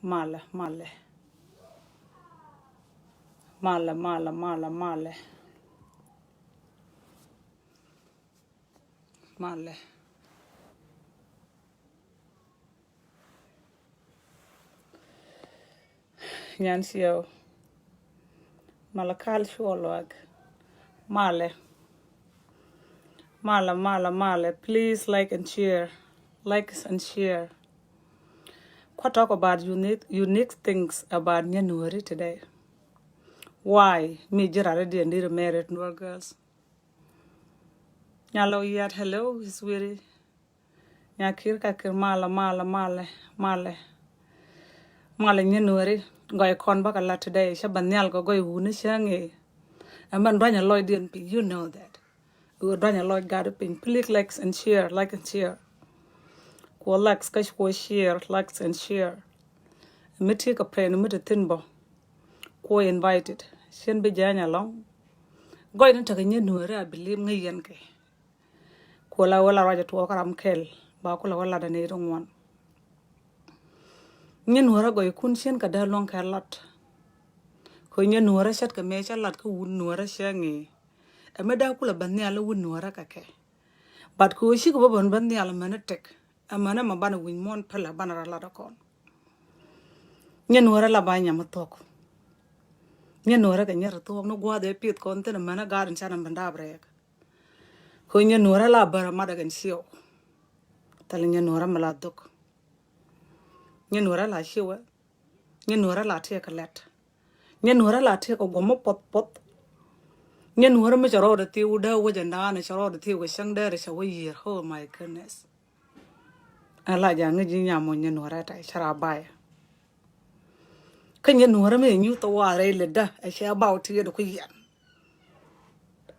male, male, male, male, male, male, male. Nyansio, malakal shuolwag, male, male, male, male. Please like and share, likes and share. What talk about unique things about Nuer today? Why me already and need married Nuer girls? Nyalo yet hello, sweetie. Nyakir kakir mala mala male male male Nuer goy kon baka la today. Shabanyal go goy wuni shangi. Aman ranya loy DNP, you know that. Ranya loy got a pin. Please likes and share, like and share. Ko likes kash ko share, likes and share. Me take a pen, me the tinbo. Ko invited. Shen be janya long. Goy into the Nuer, I believe me yanke. Ko la wala raja to okaram kel. Ba ko la wala da ne don't want. Nuer goy kun shen ka da long ka lot. Ko Nuer shat ka me lot ko wun Nuer shangi. A meda kula banyala wun Nuer ka ke. But ko shi ko bon banyala manatek. A mana ma bana win mon pala bana la da kon. Nuer la banya matok. Nuer ka nyar to no gwa de pit kon te mana garan chana banda brek. Ko Nuer la bara madagan sio. Tal Nuer mala dok. Nuer la shiwa. Nuer la te ka let. Nuer la te ko gomo pot. Nuer me charo de ti uda wajanda na charo de ti we shang de sha we year. Oh my goodness. Ala ja ngi nyamo Nuer ta chara baya. Kan Nuer me nyu to ware le da a sha about ti de ko yan.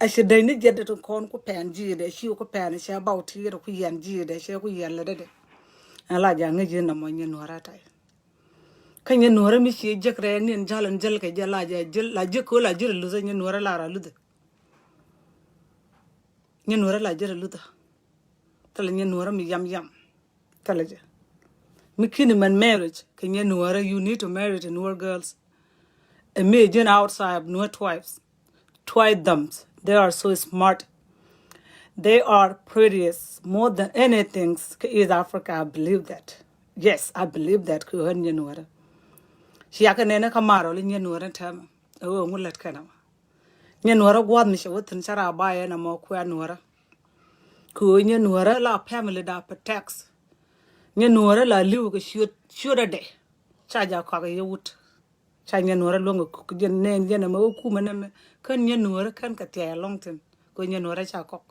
A sha dai ni jedde to kon ko pen ji de shi ko pen sha about ti de ko yan ji de sha ko yan le de. Ala ja ngi na mo Nuer ta. Kan Nuer mi shi jekre ni jalan jel ke jala ja jel la jeko la jir lu za Nuer la ra lu de. Nuer la jir lu da. Tal Nuer mi yam. Tal ja. Mikini man marriage, can Nuer, you need to marry the Nuer girls. Imagine outside Nuer tribes. Try them. They are so smart. They are prettiest more than anything in Africa. I believe that. Yes, I believe that. Nuer. She akanena kamaro li Nuer term. Oh, mulet kana. Nuer gwad mi she wutin chara baye na mo kwa Nuer. Nuer la family da protects. Nuer la liu ke shoot a day. Chaja kwa ye wut. Cha Nuer longo ku jen nen jen ma ku me kan Nuer kan ka tia long tin. Ko Nuer cha kok.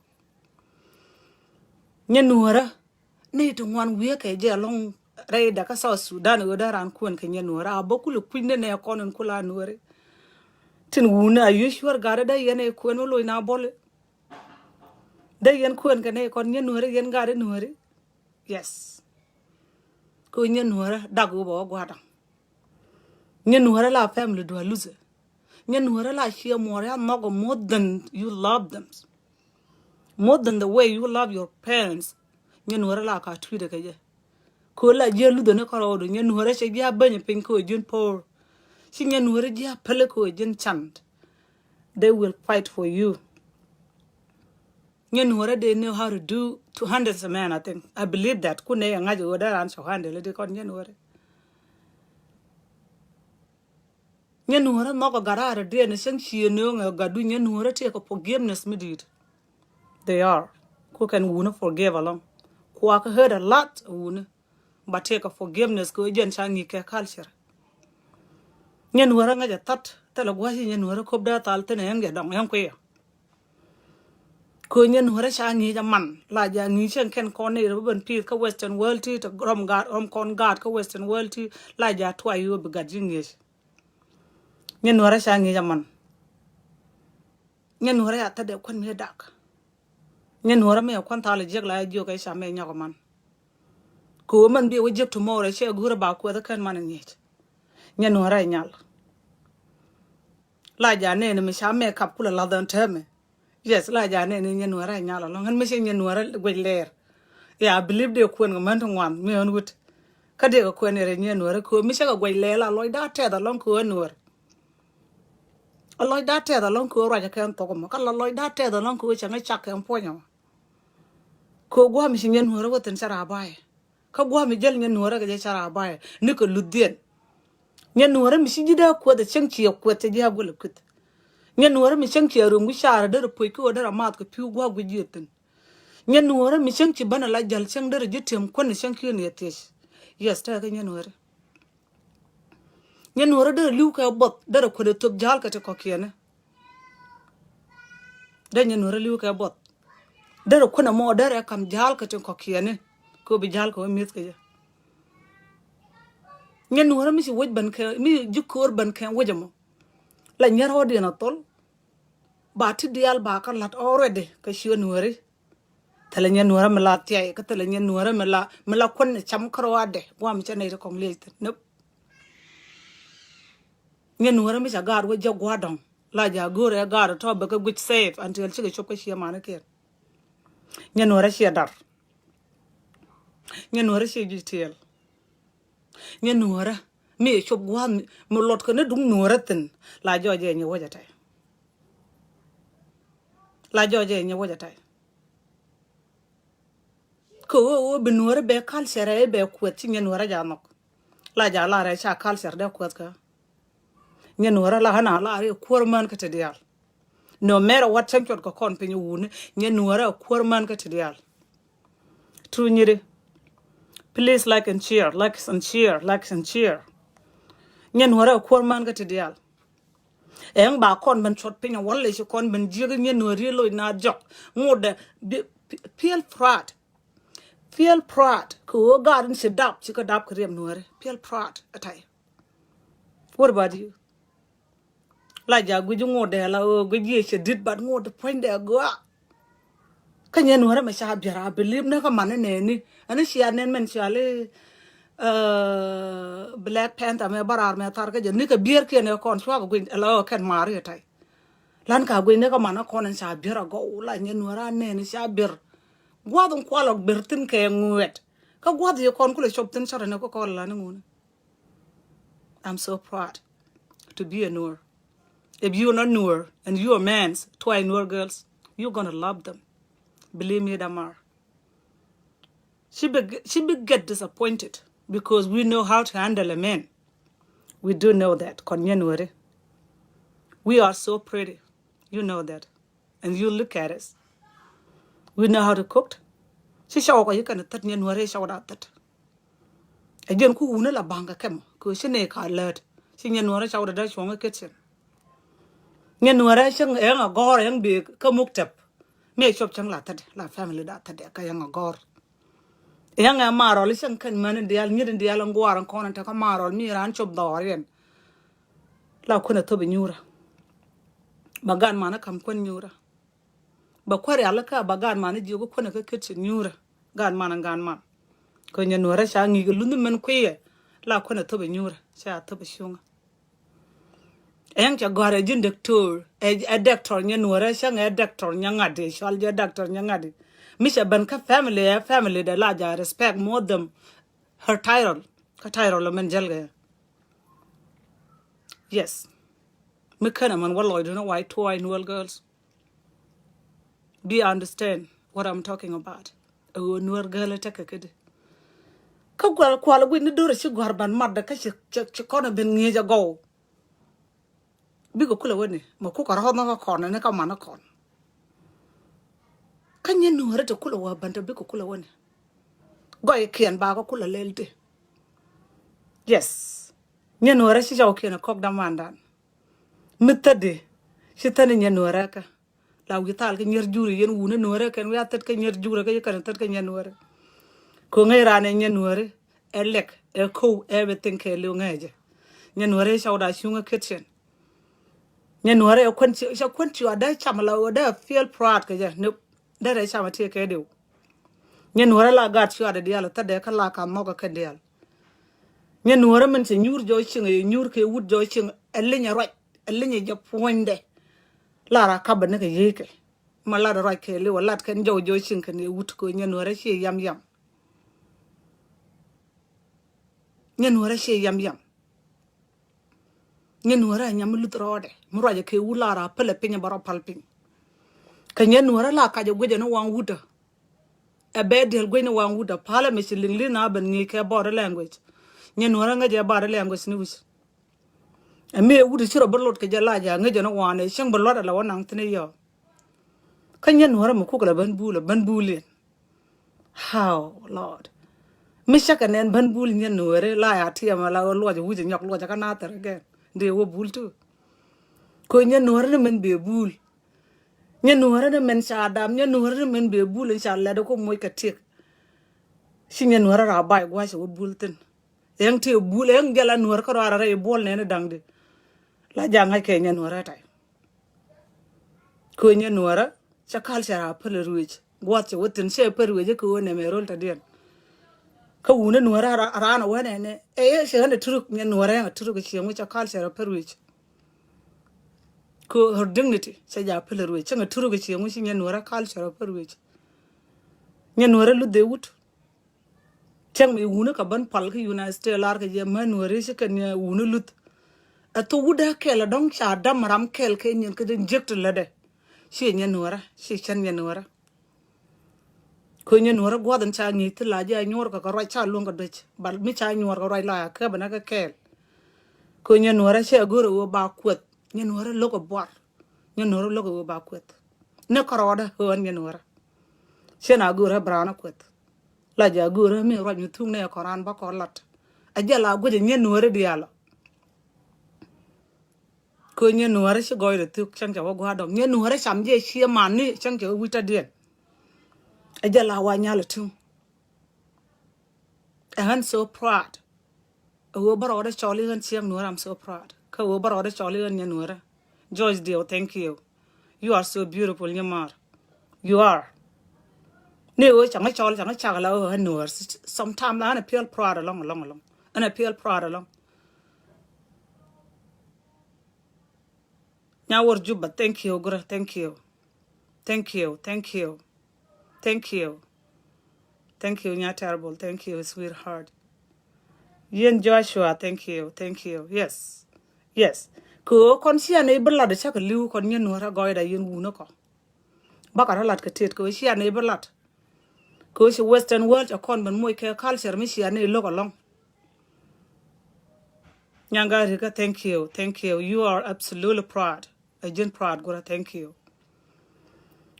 Nuer ni to wan we ke je long rai da ka South Sudan go da ran kun ke Nuer a bokulu kwinde ne konon kula Nuer. Tin wuna you sure gara da yene ku no lo na bol. Da yen kun ke ne kon Nuer yen gara Nuer. Yes. Ko Nuer dago bo gwada. Nuer la family do lose. Nuer la share more than you love them. More than the way you love your parents. Nuer la ka tweede ke je. Ko la je lu do ne ko do Nuer she ja banya pin ko jin por. Si Nuer ja pele ko jin chant. They will fight for you. Nuer they know how to handle a man, I think. I believe that. Ku ne nga jo da ran so handle it kon Nuer. Nuer no go garara de ne sing shi no nga gadu Nuer take forgiveness me did. They are. Who can wuna forgive along. Ku aka heard a lot wuna. But take a forgiveness ko jen changi ke culture. Nuer nga ja tat tala gwashi Nuer ko da tal tene nga dong yang ko ya. Ko Nuer changi ja man la ja ni chen ken ko ne ro ben pi ka western world ti to rom kon god ka western world ti la ja twa yo be gadjin yes. Nuer changi ja man. Nuer ya ta de kon me dak. Nuer me kon ta le jeg la jo ka sha me nyako man. Ko man bi wo jek tomorrow she gura ba ko da kan man nyet. Nuer nyal. La ja ne me sha me kap kula la dan teme. Yes, la ja ne Nuer nyal long han me she Nuer go ler. Yeah, I believe they ko man to one me on wit. Kade ko kwen re nye Nuer ko mi shaka gwe lela loy da te da long ko Nuer. Loy da te da long ko raja kan to ko ma kala loy da te da long ko changa chak kan ponyo. Ko gwa mi shin Nuer ko ten sara bae. Ka gwa mi jel nye Nuer ga je sara bae ni ko ludien. Nye Nuer mi shi jida ko da chang chi ko te ja gol kut. Nye Nuer mi chang chi rungu shara da po ko da mat ko pi gwa gu jitin. Nye Nuer mi chang chi bana la jal chang da jitem ko ni chang ki ne tes. Yes ta ga nye Nuer. Nye Nuer da liu ka bot da ko da top jal ka te ko kiyane. Da nye Nuer liu ka bot. Da ko na mo da kam jal ka te ko kiyane. Ko bi jal ko mit ka ja. Nye Nuer mi si woj ban ka mi jukor ban ka wojamo. La nyar ho di na tol. Ba ti dial ba ka lat already ka shi Nuer. Tala nye Nuer me la tiai ka tala nye Nuer me la kon ne cham karwade. Wa mi chane ko nglet. Nope. Nye Nuer mi sa gar wo ja gwadon. La ja gore gar to ba ka gwit safe until chi ka chop ka shi ma ke. Nye Nuer shi dar. Nye Nuer shi jitel. Nye Nuer mi chop gwa mo lot ko ne dung Nuer tin la joje nye wo jata. La joje nye wo jata. Ko wo be Nuer be kal sere be kwet nye Nuer ja nok. La ja la re cha kal sere de kwet ka. Nye Nuer la hana la re korman ka te dial. No matter what champion ko kon pe nyune nye Nuer korman ka te dial. True nyire. Please like and share, like and share, like and share. Nye Nuer korman ka te dial. Eng ba kon ban chot pe wala shi kon ban jige nye Nuer lo na jok. Ngode feel proud. Feel proud. Ko garden si dap si ka dap krem Nuer. Feel proud atai. What about you? La ja guju ngode la o guji shi dit but ngode point there go. Kanya Nuer ma sha bira believe na ka man ne ni. Ani shi anen men shale Black Panther me barar me tar ka je ni ka bier ke ne kon swa go la kan mari atai. Lan ka go ne ka man kon sha bira go la nye Nuer ne ni sha bir. Gwadon kwalok bertin ke ngwet. Ka gwad ye kon kule chop tin chara ne ko la ngune. I'm so proud to be a Nuer. If you're not Nuer and you're mans, twy Nuer girls, you're gonna love them. Believe me, Damar. She be get disappointed because we know how to handle a man. We do know that. Konye Nuer. We are so pretty. You know that. And you look at us. We know how to cook. She show ko yikana tat nye Nuer show that tat. Again ku una la banga kem ko she ne ka let. She nye Nuer show da shonga kitchen. Nye Nuer shang nga gor yang bi ka muktap. Me shop chang la tat la family da tat ka yang gor. Yang maro li shang kan man dial nyir dial ngwaran konan ta ka maro mi ran chop dor yen. La kuna to bi nyura. Bagan mana kam kon nyura. Ba kware alaka bagan mana jigo kona ka kitchen nyura gan man ko nye Nuer sha ngi lundu men kwe la kona to be nyura sha to be shunga en cha gore jin doctor e doctor nye Nuer sha ngi doctor nyangade shal je doctor nyangade misha ban ka family da la ja respect more them her title ka title men jalga yes me kana man wallo do no why toy Nuer girls. Do you understand what I'm talking about? Oh, Nuer girl take a kid. Ka gwal kwala gwi ni dore shi gwarban madda ka shi kona ben ngeja go. Bigo kula wani ma ku kar hodna ka kona ne ka mana kon. Kanya Nuer te kula wa banta bigo kula wani. Go e kien ba ko kula lelte. Yes. Nya Nuer shi jaw kien kok da mandan. Mitade shi tane nya Nuer ka. La wital ke nyer juri yen wuna Nuer ken wi atet ke nyer jura ke kan tet ke nyer Nuer ko ngai rane nyer Nuer elek e ko everything ke lu ngeje nyer Nuer shawda shunga kitchen nyer Nuer e kwanci ada chamala oda feel proud ke je no da re chama te ke de nyer Nuer la gat shi ada diala tade ka la ka mo ka ke dial nyer Nuer men se nyur jo chinga nyur ke wut jo chinga elinya roi elinya je poinde Lara kabane ke yeke malada right ke le walat kan jojo shin kan wut ko nyen Nuer shi yam Nye Nuer she yam yam. Nye Nuer nyam lutrode. Muraja ke ulara pele pinya bara palping. Kanye Nuer la kaja gweja no wang wuda. A bed del gwen wang wuda. Pala me shilingli na ben nye ke body language. Nye Nuer ngaja body language ni wis. A me wuda shiro berlot ke jalaja ngaja no wane. Shang berlot ala wanang tine yo. Kanye Nuer mukukala ban bulin. How, Lord? Mishaka nen ban bul nye Nuer la ya tiama la loja wuja nyok loja kanata again. They were bull too. Ko nye Nuer ne men be bull. Nye Nuer ne men sha adam, nye Nuer ne men be bull in sha ledo ko moy ka tik. Shi nye Nuer ra bai gwa shi wo bull tin. Yang te bull yang jala Nuer ko ra e bol ne dangde. La janga ke nye Nuer tai. Ko nye Nuer cha kal sha pele ruich. Gwa che wotin she pele ruich ko ne me rol ta den. Ka wuna Nuer ra na wane ne. E she hande turuk nye Nuer yang turuk shi mu cha kal sha pele ruich. Ko her dignity sa ja pele ruich. Changa turuk shi mu shi nye Nuer kal sha pele ruich. Nye Nuer lu de wut. Chang me wuna ka ban pal ka United States lar ka je man Nuer shi kan ya wuna lut. A to wuda kela dong cha dam ram kel ke nyen ka inject la de. Shi nye Nuer, shi chan nye Nuer. Ko nye Nuer gwa dan cha nyi tla ja nyor ka roi cha long ka dech. Bal mi cha nyor ka roi la ka bana ka kel. Ko nye Nuer shi agoro wo ba kwet. Nye Nuer lo ko bor. Nye Nuer lo ko wo ba kwet. Ne karoda ho nye Nuer. Shi na agoro brana kwet. La ja agoro mi roi mi tung ne koran ba ko lat. Aja la gwe nye Nuer dialo. Ko nye Nuer shi goy de tuk chang cha wo gwa dom. Nye Nuer sham je shi mani chang cha wita dien. Aja la wa nyala tung. I'm so proud. Wo baro de choli gan siang Nuer, I'm so proud. Ka wo baro de choli gan nye Nuer. George Dio, thank you. You are so beautiful, Nyamar. You are. Ne wo chang chol chang chagala o Nuer. Sometimes I feel proud along. And I feel proud along. Now word Juba, thank you, Gura, thank you. Thank you. Thank you, Nya terrible. Thank you, sweetheart. Yen Joshua, thank you. Yes. Ko kon sia ne berlat cha ka liu kon Nye Nuer goy da yen wuno ko. Ba ka lat ka tet ko sia ne berlat. Ko si western world a kon ban moy ke culture mi sia ne lo ko long. Nyanga rika, thank you. You are absolutely proud. Agent proud, Gura, thank you.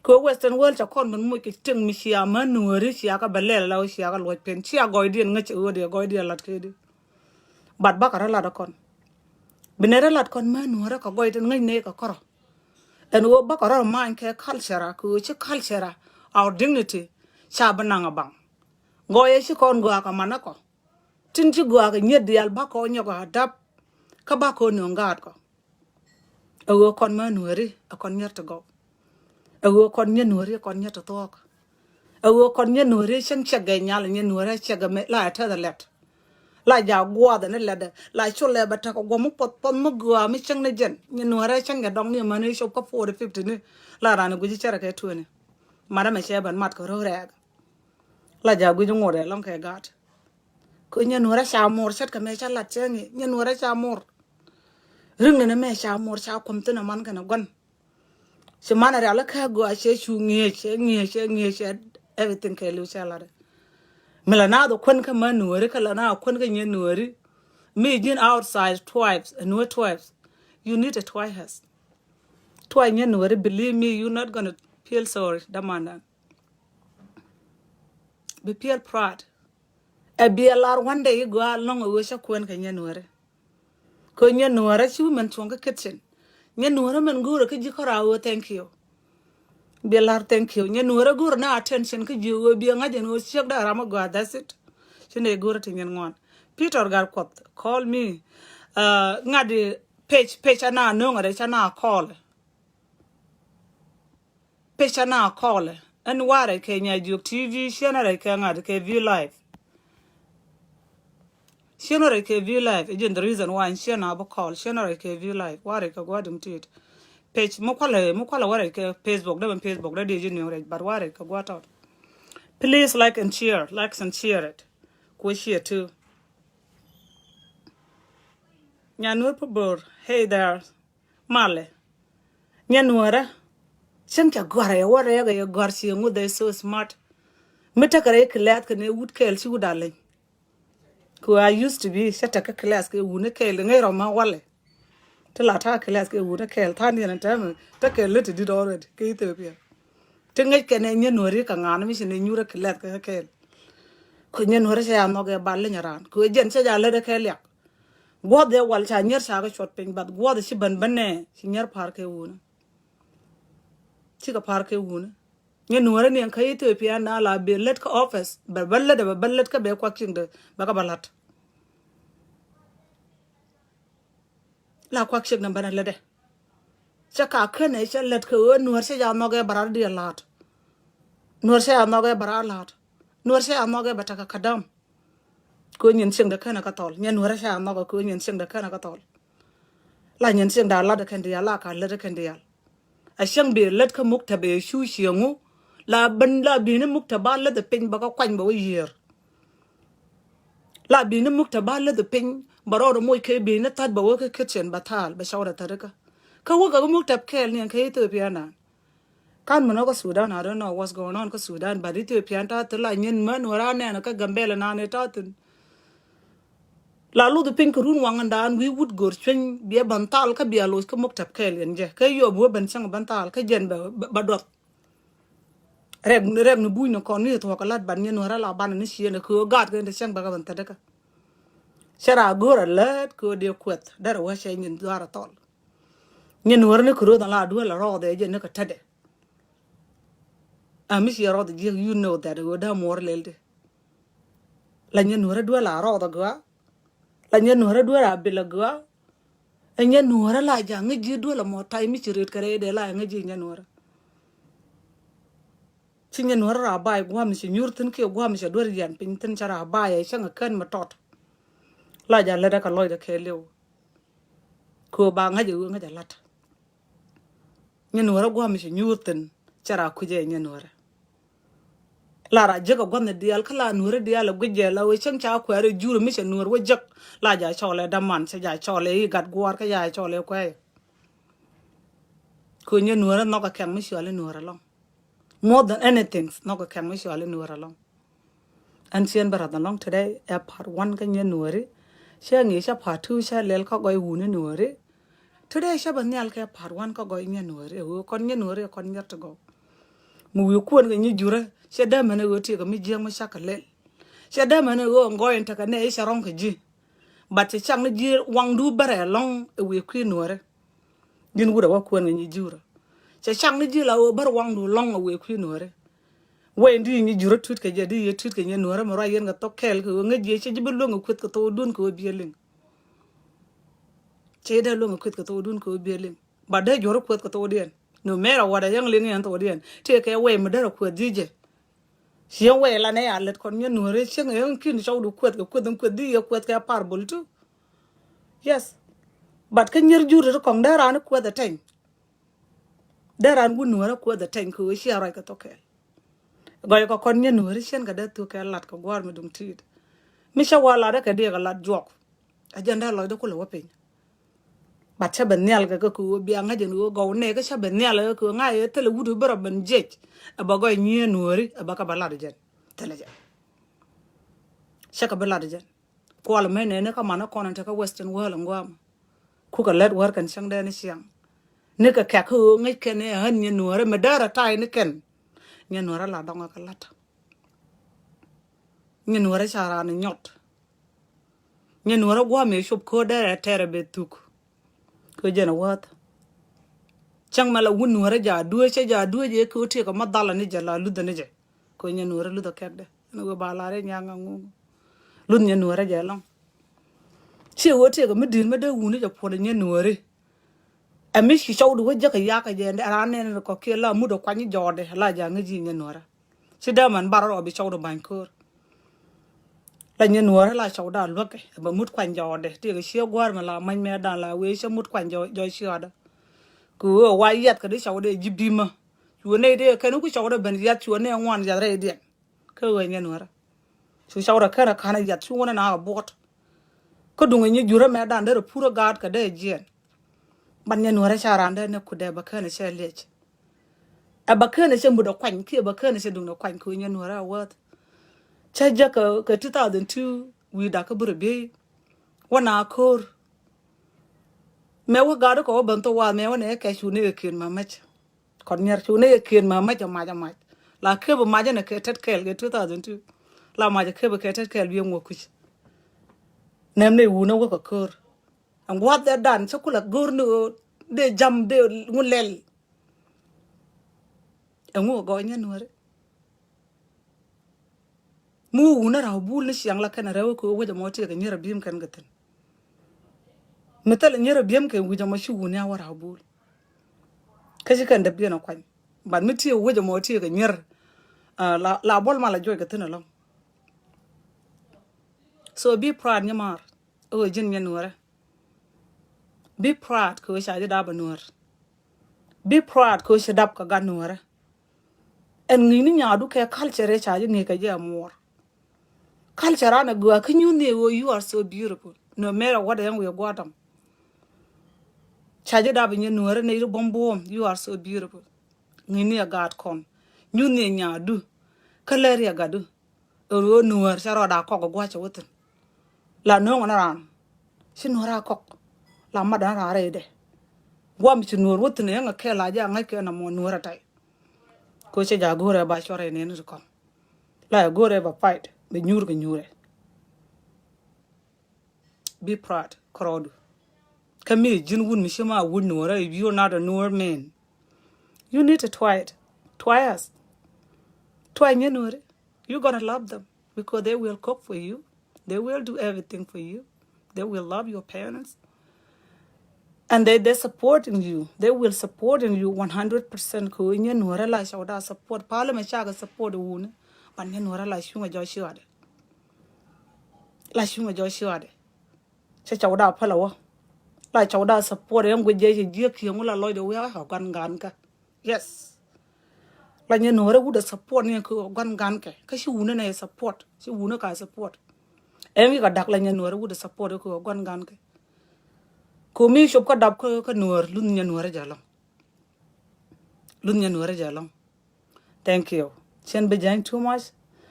Ko western world a kon ban moy ke ting mi sia man Nuer sia ka balel la sia ka lo pen sia goy dien ngach o de goy dia lat ke di. Bat ba ka lat kon. Binere lat kon man Nuer ka goy den ngai ne ka koro. And wo ba ka man ke culture ko chi culture our dignity cha bananga bang. Goye shi kon go ka manako. Tin chi go ka nyed dial ba ko nyogo adap ka ba ko no ngat ko. Wo kon man Nuer a kon nyerto go. Wo kon Nye Nuer kon nyerto tok. Wo kon Nye Nuer chen chege nyal Nye Nuer chege me la ta the left. La ja gwa da ne lede la chole bata ko gomu pot mo gwa mi chang ne jen Nye Nuer chang ga dong ni mani shop ko 40 50 ni la ran guji chara ke tuene mara me sheban mat ko reg la ja guji ngore long ke gat ko Nye Nuer sha mor set ka me cha la chengi Nye Nuer sha mor ring ne me sha mor sha kom tena man kana gon se mana ra la ka go she chu ngie everything ke lu cha la de Melanado kun ka man Nuer ka lana kun ka Nye Nuer me jin outside tribes and Nuer tribes you need a twice Nye Nuer believe me you're not gonna feel sorry damanda be feel proud e be lar one day you go along we sha kun ka Nye Nuer ko Nye Nuer chi men chonga kitchen Nye Nuer men gura ka jikora wo thank you Belar, thank you. Nye Nuer gur na attention ki jiwo bi ngaje no shek da rama go that's it. Chine gur tin ngon. Peter gar kot call me. Ngadi page na no ngade chana call. Page na call. And ware ke nya juk TV shenare ke ngade ke view live. Shenare ke view live. Again the reason why shena abo call shenare ke view live. Ware ka gwadum tit. Page mukwala ware ke Facebook da deji ne but ware ka gwata please like and share it ko share too Nhà nuôi bor. Hey there. Male. Nhà nuôi ra. Chẳng chả gọi ra what ra cái gọi si ngu they so smart. Mita kare kilat kene wood kel chu darling. Ko I used to be seta ka class ke wune kel ngai ro ma wale. Tela ta class ke wune kel ta ni na ta ta kel let did already ke Ethiopia. Tengai kene nya nuori ka ngana mi sine nyura kilat ka kel. Ko nya nuori sa no ge balle nyaran. Ko jen sa ja le de kel yak. Gwa de wal cha nyer sa ga shot pin bat gwa de si ban banne si nyer par ke wune. Si ka par ke wune. Nya nuori ni ka Ethiopia na la be let ka office ba balle de ba balle ka be kwa king de ba ka balat. La kwak shek na bana lede cha ka khane cha let ko nuor se ja no ge barar di lat nuor se no ge barar lat nuor se no ge bataka kadam ko nyin sing de kana ka tol nyen nuor se no ge ko nyin sing de kana ka tol la nyin sing da la de kan dia la ka le de kan dia a shang be let ka muk ta be shu shiengu la ban la bi ne muk ta ba le de pin ba ka kwany ba yer la bi ne muk ta ba le de pin baro mo ke bi ne tat ba wo ke kitchen batal ba shawra tarika ka wo ga muk ta kel ni kan Ethiopia na kan mo ko Sudan. I don't know what's going on ko Sudan but Ethiopia ta la nyin man wara ne na ka gambela na ne ta tin la lu de pin ko run wangan we would go chen bi bantal ka bi alos ka muk ta kel yen je ka yo bo ban sang bantal ka jen ba dot reg no buy no kon ni to ka lat ban nyin wara la ban ni shi ne ko gat ka de sang ba ka ban ta de ka shara gora let ko de kwet dar wa she nyin dara tol nyin wara ne ko da la du la ro de je ne ka tade miss your other you know that go da more lelde la nyen wara du la ro da ga la nyen wara du la bi la ga nyen wara la ja ngi du la mo tay mi ci ret kare de la ngi nyen wara ci nyen wara ra bay gwa mi ci nyurtin ke gwa mi ci do yan pin tin cara bay sang kan ma tot la ja le da ka loy da ke lew ko ba nga ju nga ja lat nyen wara gwa mi ci nyurtin cara ku je nyen wara lara jaga gwanna dial kala nuore dial gujje la we chang cha kware juru mi chen nuor we jak la ja chole da man se ja chole gat gwar ka ja chole kwe ko nye nuore no ka kam mi chole nuore long more than anything no ka kam mi chole nuore long and sien barada long today a part 1 ka nye nuore sha ngi sha part 2 sha lel ka goy wune nuore today sha ban yal ka part 1 ka goy nye nuore o kon nye nuore kon nyert go mu wi ko nga nyi jura she da mane go ti ko mi jeng ma shakale she da mane go ngoyen ta ka ne she ron ka ji but chang ni ji wang du bare long we ku nuore din wura wa ko nga nyi jura she chang ni ji la o bar wang du long we ku nuore we ndi nyi jura tut ka je di ye tut ka nyi nuore ma ra yen ga to kel ko nga je she ji bu lo nga kwet ko to dun ko bieling che da lo nga kwet ko to dun ko bieling ba da joro kwet ko to den no matter what a young ling and to den take away me da ko dije she we la ne ya let kon nyen nuore che nga kin shaw du kwet ko dun ko di yo kwet ka par bul tu yes but kan yer jure ko da ran ko da tan da ran gu nuore ko da tan ko she ra ka to ke goy ko kon nyen nuore chen ga da to ka lat ko gwar me dum tid mi sha wala da ka de ga lat jok ajanda lo da ko lo pe bat cha ben nyal ga ko bi anga jen go ne ga cha ben nyal ko nga ye tele wudu bara ben jej aba go nyi nuori aba ka bala de jen tele ja cha ka bala de jen ko ala me ne ka mana ko nan ta ka western world ngwam ku ka let war kan sang de ni siang ne ka ka ko ngai ken ne han nyi nuori me dara tai ne ken nyi nuora la donga ka lat nyi nuora cha ra ni nyot nyi nuora gwa me shop ko dara tere be tuk ko jena wat chang mala wun nuora ja duwe che ja duwe je ko te ko madala ni jala lu de ne je ko nya nuora lu da kekde no go balare nyanga ngu lu nya nuora je long che wo te ko medin me de wuni ja po de nya nuora a mi shi shaw du je ka ya ka je ara ne ko ke la mu do kwani jode la ja ngi nya nuora che da man baro bi shaw do ban ko la nya nuora la shaw da lu ke ba mut kwan jode te ko she gwar ma la man me da la we she mut kwan jo she da ko wa yat ka de shaw de jibima chu ne de ka nu ku shaw de ben yat chu ne ngwan ja re de ko we nya nuora chu shaw da ka kana yat chu na bot ko dunga ni jura me dan der puro gad ka de jien ban nya Nuer charande ne ku de ba kana che lech a ba kana che mu do kwan ki ba kana che dunga kwan ku nya Nuer wat cha ja ka 2002 wi da ka bur be wana kor me wa gado ko ban to wa me wa ne ka shu ne kin ma mach kon nyer shu ne kin ma mach ma la ke ba ma ja ne ke tet kel ge 2002 la ma ja ke ba ke tet kel bi ngo ku nem ne wu no ko kor and what that done so kula gor no de jam de ngulel e ngo go nya Nuer mu wu na ra bul ni siang la kana rew ko wo mo te ga nyera bim kan gaten metal nyera bim ke wu ja ma shu wu nya wara bul kaji kan da bi na kwan ban mi te wo mo te ga nyer la bol ma la joy gaten lo so be proud nya mar o jin nya Nuer be proud ko sha da ba Nuer be proud ko sha dab ka ga Nuer en ngi ni nya du ke culture cha ni ka je more culture ana go can you know you are so beautiful no matter what we go them cha je da ba nya Nuer ne ru bom you are so beautiful ngi ni God kon you ne nya du kaler ya gadu ro Nuer cha ro da ko go cha wutin la no ngana ran si Nuer ko la ma da ra re de wam ci Nuer wutin ya nga ke la ja nga ke na mo Nuer tai ko che ja gore ba chore ne ni ko la gore ba fight be nyur ga nyure be proud crowd kami jin wun mi shima wun Nuer if you're not a Nuer man you need to try it try nya Nuer you're gonna love them because they will cook for you they will do everything for you they will love your parents and they're supporting you. They will supporting you 100%. Ko nya Nuer la shawda support parliament shaga support wun. Ban nya Nuer la shunga jo shiwade. La shunga jo shiwade. Cha shawda palawa. La shawda support yang gwe je ki ngula loide we ha gan ka. Yes. La nya Nuer would support ni ko gan ka. Ka shi wun na support. Shi wun ka support. Emi ka dak la nya Nuer would support ko gan ka. Ko mi shop ka dab ko Nuer lun nya Nuer jalong thank you chen be jang too much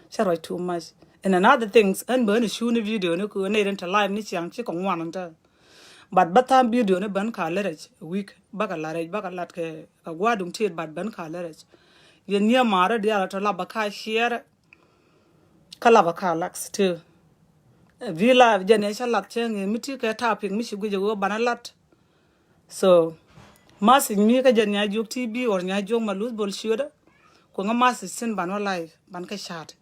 charoy too much and another things and burn shoe ni video ne ko ne rent live ni chiang chi ko ngwan ta but batam video ne ban ka lerech week baga lat ke ka gwadum tit but ban ka lerech yen nya mara dia ta la ba ka share kala ba ka lax too villa generation lat cheng mi ti ka tapping mi shi guje go banalat so mas mi ka jan nya juk tv or nya jong malus bol shoda ko nga mas sen ban live ban ka chat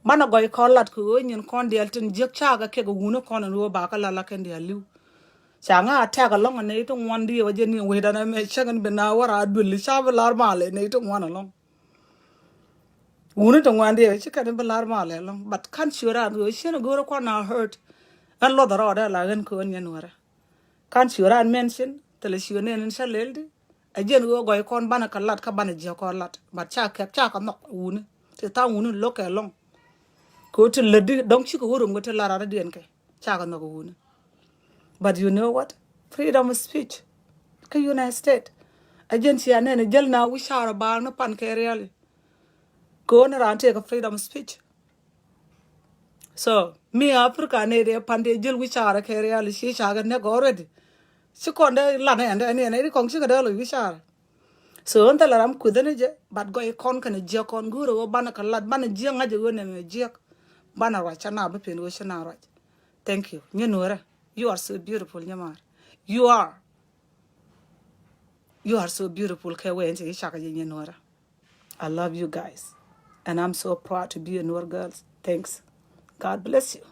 mana goy ko lat ko nyen kon del tin jek chaga ke go wuno kon ro ba ka la ken del liu changa ta ga long ne to wan di wa jen we da na me chagan be na wara dul sha ba lar male ne to wan long wuno to wan di chi ka be lar male long but kan shura go shen go ko na hurt an lo da ro da la gan ko nyen wara kan shura mention televisione nen shalelde ajen go goy kon bana kalat ka bana je ko lat bat cha ka nok wun te ta wun lo ke long ko te ledi donc ci ko worum go te la ra den ke cha ka nok wun but you know what freedom of speech ka United States agency ane jel na wi shara ba na pan ke real ko na ran te ka freedom of speech so me Africa ne de pan de jel wi shara ke real shi shaga ne go already si konde la ne ne kong si kada lo wisar so on tala ram kudene je bat go e kon kan je kon guro bana kalat bana je ngaje wona me je bana wa chana ba pen wo chana ra thank you nya Nuer you are so beautiful nyamar you are so beautiful ke we nti shaka je nya Nuer I love you guys and I'm so proud to be a Nuer girl thanks God bless you.